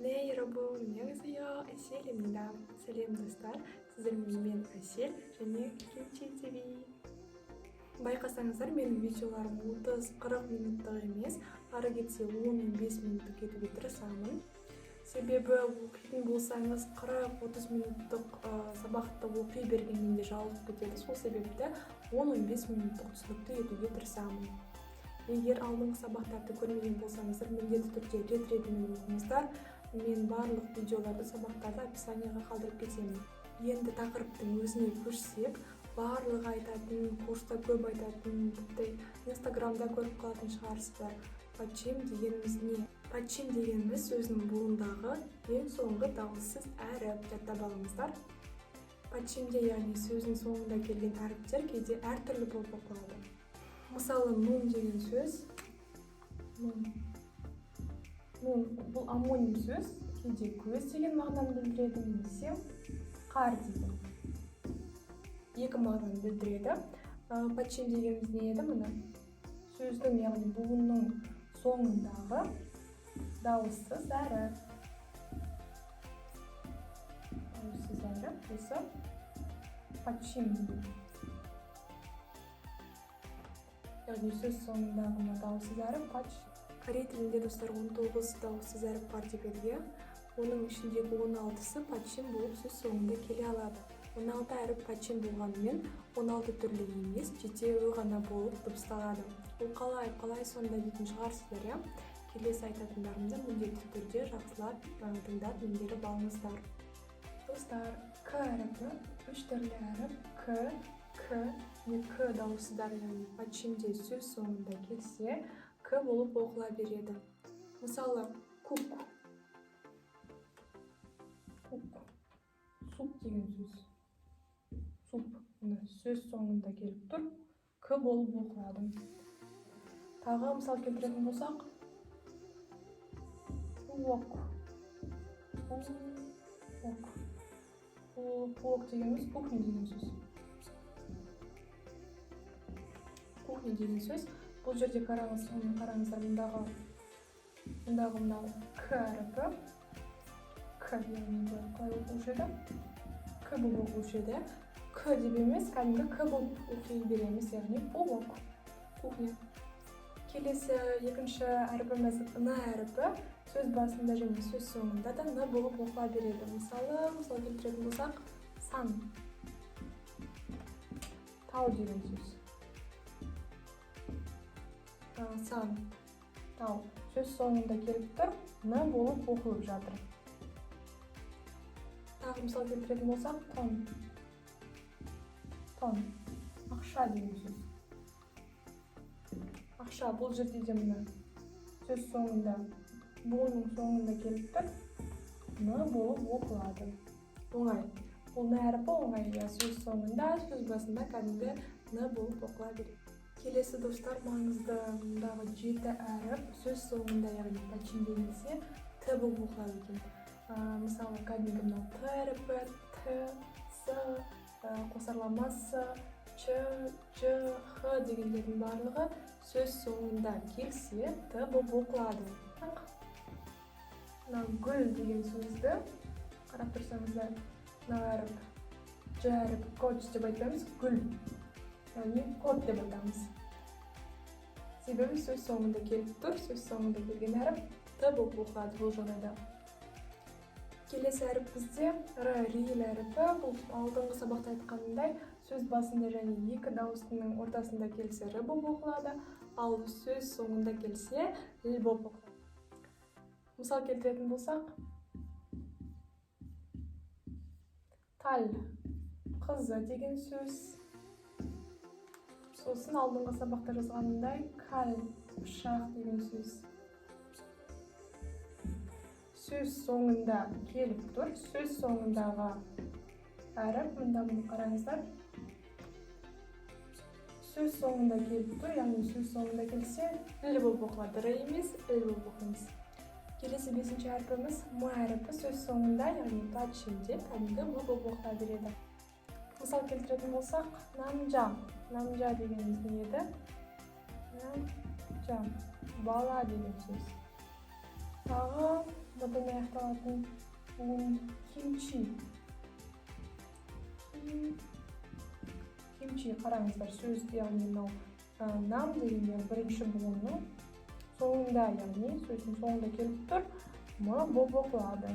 네, 여러분, 안녕하세요. 애셀입니다. сәлем достар. Сіздермен мен Әсел және Kimchi TV. Байқасаңыздар, менің видеоларым 30-40 минуттық емес, ары кетсе 10-15 минуттық етуге тырысамын. Себебі оқитын болсаңыз 40-30 минуттық сабақты оқи бергенде жалығып кетеді. Сол себепті 10-15 минуттық түсінікті етуге тырысамын. Егер алдыңғы сабақтарды көрмеген болсаңыздар, міндетті түрде рет-ретімен оқыңыздар. Мен барлық видеоларды, сабақтарды описанияға қалдырып кетемін. Енді тақырыптың өзіне көшсек, барлығы айтатын, курста көп айтатын, тіпті инстаграмда көріп қалатын шығарсыздар. Пачем дегеніміз не? Пачем дегеніміз сөзінің буындағы ең соңғы дауыссыз әріп. Жаттап алыңыздар. Пачемде, яғни сөздің соңында келген әріптер кейде әртүрлі болып оқылады. Мысалы, нун деген сөз. Нун бұл амоним сөз, кейде көз деген мағынаны білдіреді, немесе қар деген екі мағынаны білдіреді. Пачем дегеніміз не еді? Мына сөздің, яғни буынның соңындағы дауыссыз әріп. Дауыссыз әріп осы пачем деген. Яғни сөз соңындағы дауыссыз әріп пачем. Корей тілінде достар 19 дауыссыз әріп бар деп едік. Оның ішіндегі 16-сы пачем болып сөз соңында келе алады. 16 әріп пачем болғанымен 16 түрлі емес, жетеуі ғана болып дыбысталады. Ол қалай сонда дейтін шығарсыздар. Келесі айтатындарымды міндетті түрде жақсылап тыңдап меңгеріп алыңыздар. Достар, к әріпі үш түрлі әріп. К дауыссыздар, яғни пачемде сөз соңында келсе, к болып оқыла береді. Мысалы, кук. Суп деген сөз. Суп. Сөз соңында келіп тұр. К болып оқылады. Тағы мысал келтіретін болсақ, уок. Уок дегеніміз кухня деген сөз. Кухня деген сөз. Бұл жерде қараңыздар, мұндағы к әріпі. К яғни қалай оқылушы еді? К болып оқылушы еді. К деп емес, кәдімгі к болып оқи береміз, яғни уок. Кухня. Келесі екінші әріпіміз н әріпі. Сөз басында және сөз соңында да н болып оқыла береді. Мысал келтіретін болсақ, сан. Тау деген сөз. Сан, тау. Сөз соңында келіп тұр, н болып оқылып жатыр. Тағы мысал келтіретін болсақ, тон. Ақша деген сөз. Ақша, бұл жерде де мына сөз соңында, буынның соңында келіп тұр, н болып оқылады. Оңай. Бұл н әріпі оңай, сөз соңында, сөз басында кәдімгі н болып оқыла береді. Келесі достар, маңызды мұндағы 7 әріп сөз соңында, яғни пачем денілсе, т болып оқылады екен. Мысалы, кәдімгі мынау т әріпі, т, с, қосарламасы, ч, ж, х дегендердің барлығы сөз соңында келсе, т болып оқылады. Гүл деген сөзді қарап тұрсаңыздар, әріп, ж әріп, коч деп айтамыз, гүл. Яғни код деп айтамыз. Себебі сөз соңында келіп тұр, сөз соңында келген әріп т болып оқылады бұл жағдайда. Келесі әріп бізде рил әріпі. Бұл алдыңғы сабақта айтқанымдай сөз басында және екі дауыстының ортасында келсе р болып оқылады, ал сөз соңында келсе л болып оқылады. Мысал келтіретін болсақ, тал, қызы деген сөз. Сосын алдыңғы сабақта жазғанымдай, кал, пышақ деген сөз. Сөз соңында келіп тұр, сөз соңындағы әріп, мұнда қараңыздар. Сөз соңында келіп тұр, яғни сөз соңында келсе, л болып оқылады, р емес, л болып оқимыз. Келесі 5-ші әріпіміз м әріпі. Сөз соңында, яғни пачемде кәдімгі м болып оқыла береді. Мысал келтіретін болсақ, намжа. Намжа дегеніміз не еді? Намжа. Бала деген сөз. Тағы бұдан аяқталатын кимчи. Кимчи, қараңыздар, сөз яғни мынау нам дегенде бірінші буынның соңында, яғни сөздің соңында келіп тұр, м болып оқылады.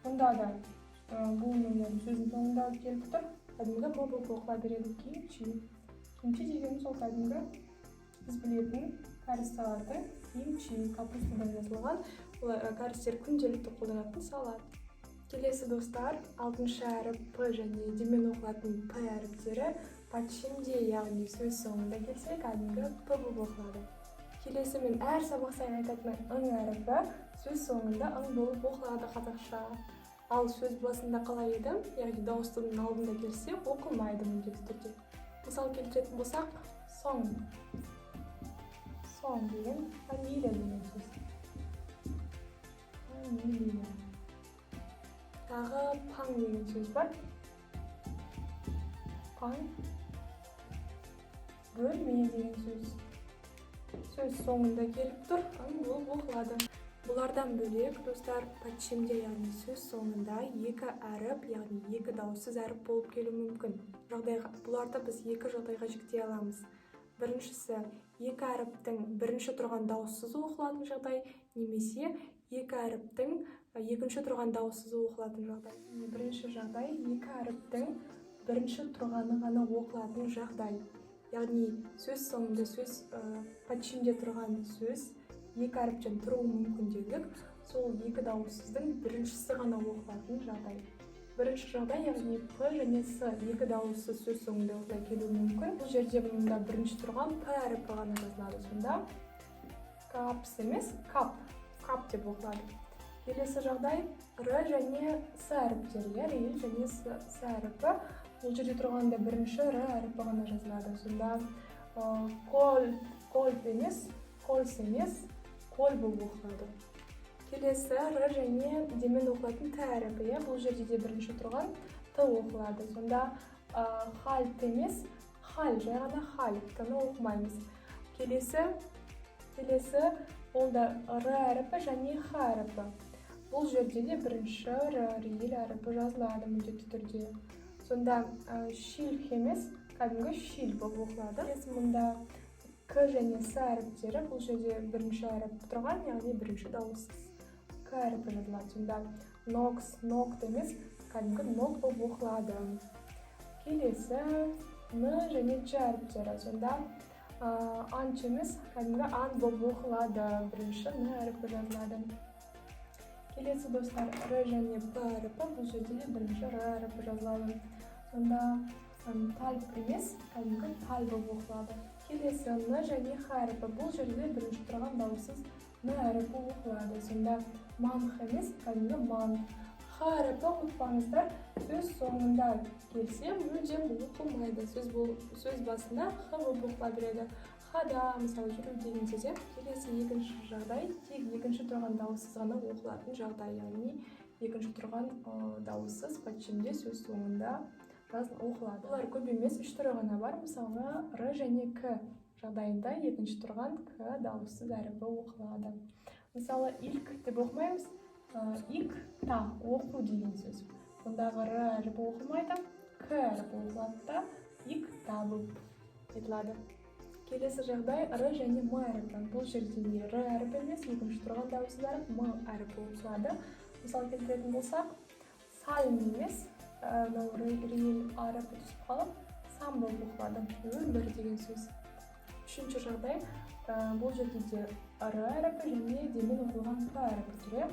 Мұнда да буынның сөздің соңында келіп тұр, кәдімгі м болып оқыла береді. Кимчи. Кимчи деген сол кәдімгі біз білетін кәрісталардың кимчи, капустадан жасалған кәрістер күнделікті қолданатын салат. Келесі достар, 6-шы әріп П және демен оқылатын П әріптері пачимде, яғни сөз соңында келсе, кәдімгі П болып оқылады. Келесі мен әр сабақ сайын айтатын ың әріпі сөз соңында ың болып оқылады қазақша. Ал сөз басында қалай еді, яғни дауыстының алдында келсе, оқылмайды міндетті түрде. Мысал келтіретін болсақ, соң. Соң деген фамилия деген сөз. Фамилия. Тағы паң деген сөз бар. Паң. Бөлме деген сөз. Сөз соңында келіп тұр, ың болып оқылады. Бұлардан бөлек, достар, пачимде, яғни сөз соңында екі әріп, яғни екі дауыссыз әріп болып келуі мүмкін. Бұларды біз екі жағдайға жіктей аламыз. Біріншісі, екі әріптің бірінші тұрған дауыссыз оқылатын жағдай, немесе екі әріптің екінші тұрған дауыссыз оқылатын жағдай. Бірінші жағдай, екі әріптің бірінші тұрғаны ғана оқылатын жағдай. Яғни сөз соңында сөз пачимде тұрған сөз екі әріптен тұруы мүмкінділік, сол екі дауыссыздың біріншісі ғана оқылатын жағдай. Бірінші жағдай, яғни П және С екі дауыссыз сөз соңында осылай келуі мүмкін. Бұл жерде мұнда бірінші тұрған П әріпі ғана жазылады. Сонда капс емес, кап деп оқылады. Келесі жағдай Р және С әріптері, Р және С әріпі. Бұл жерде тұрғанда бірінші Р әріпі ғана жазылады. Сонда кольп емес, кольс емес, кол болып оқылады. Келесі Р және демен оқылатын Т әріпі. Бұл жерде де бірінші тұрған Т оқылады. Сонда хальт емес, хал, жай ғана хал, Т-ны оқымаймыз. Келесі ол да Р әріпі және Х әріпі. Бұл жерде де бірінші Р әріпі жазылады міндетті түрде. Сонда шилх емес, кәдімгі шил болып оқылады. Мұнда К және С әріптері, бұл жерде бірінші әріп тұрған, яғни бірінші дауыссыз К әріпі жазылады. Сонда нокс, нокт емес, кәдімгі нок болып оқылады. Келесі Н және Ч әріптері. Сонда анч емес, кәдімгі ан болып оқылады. Бірінші Н әріпі жазылады. Келесі достар Р және П әріпі, бұл жерде де бірінші Р әріпі жазылады. Сонда тальп емес, кәдімгі таль болып оқылады. Келесі Н және Х әріпі, бұл жерде бірінші тұрған дауыссыз Н әріпі оқылады. Сонда манх емес, кәдімгі манх. Х әріпі ұмытпаңыздар, сөз соңында келсе, мүлдем оқылмайды. Сөз басында Х болып оқыла береді. Хада, мысалы, жүру деген сөз. Келесі екінші жағдай, тек екінші тұрған дауыссыз ғана оқылатын жағдай, яғни екінші тұрған дауыссыз пачимде сөз соңында оқылады. Олар көп емес, үш түрі ғана бар. Мысалы, Р және К жағдайында екінші тұрған К дауыссыз әріпі оқылады. Мысалы, ик деп оқымаймыз, ик та, оқу деген сөз. Ондағы Р әріпі оқылмайды, К әріпі оқылады да, ик та болып айтылады. Келесі жағдай Р және М әріпі. Бұл жерде Р әріпі емес, екінші тұрған дауыссыз әріп М әріпі оқылады. Мысалы, келтіретін болсақ, салым емес, рейл әріпі түсіп қалып, сам болып оқылады. Өмір деген сөз. Үшінші жағдай, бұл жерде де Р әріпі және демен оқылған П әріпі түрі.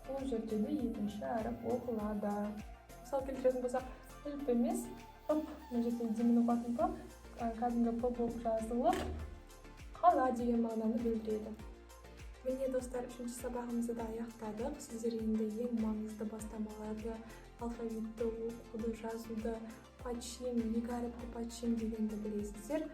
Бұл жерде де екінші әріп оқылады. Мысалы, келтіретін болсақ, үп емес, үп, бұл жерде демен оқылатын П, кәдімгі П болып жазылып, қала деген мағынаны білдіреді. Міне достар, үшінші сабағымызды да аяқтадық. Сіздер енді ең маңызды бастамаларды, алфавитті оқуды, жазуды, пачим, екі әріпті пачим дегенді білесіздер.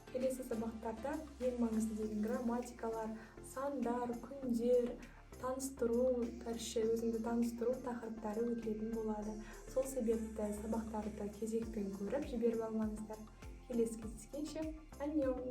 Келесі сабақтарда ең маңызды деген грамматикалар, сандар, күндер, таныстыру, өзіңді таныстыру тақырыптары өтілетін болады. Сол себепті сабақтарды кезекпен көріп жіберіп алмаңыздар. Келесі кездескенше, аньон!